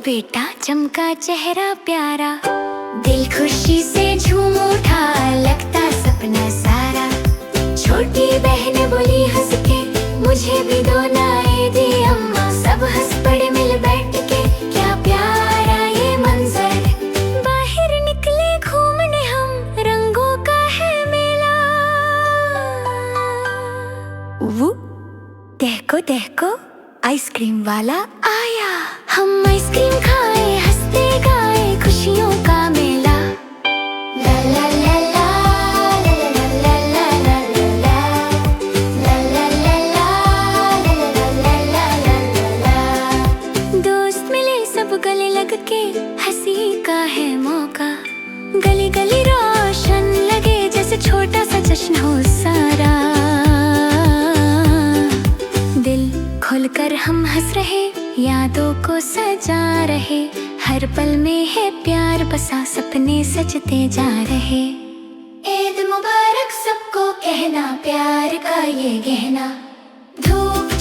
बेटा चमका चेहरा प्यारा, दिल खुशी से झूम उठा, लगता सपना सारा। छोटी बहन बोली हंस के, मुझे भी दो नाए दी अम्मा। सब हंस पड़े मिल बैठ के, क्या प्यारा ये मंजर। बाहर निकले घूमने हम, रंगों का है मेला। वो देखो देखो आइसक्रीम वाला आया। हम आइसक्रीम खाए, हंसते गाए, खुशियों का मेला। ला ला ला ला ला ला ला ला ला ला ला ला ला ला ला ला। दोस्त मिले सब गले लग के, हंसी का है मौका। गली गली रोशन लगे, जैसे छोटा सा जश्न हो सारा। दिल खोलकर हम हंस रहे, यादों को सजा रहे। हर पल में है प्यार बसा, सपने सजते जा रहे। ईद मुबारक सबको कहना, प्यार का ये गहना। धूप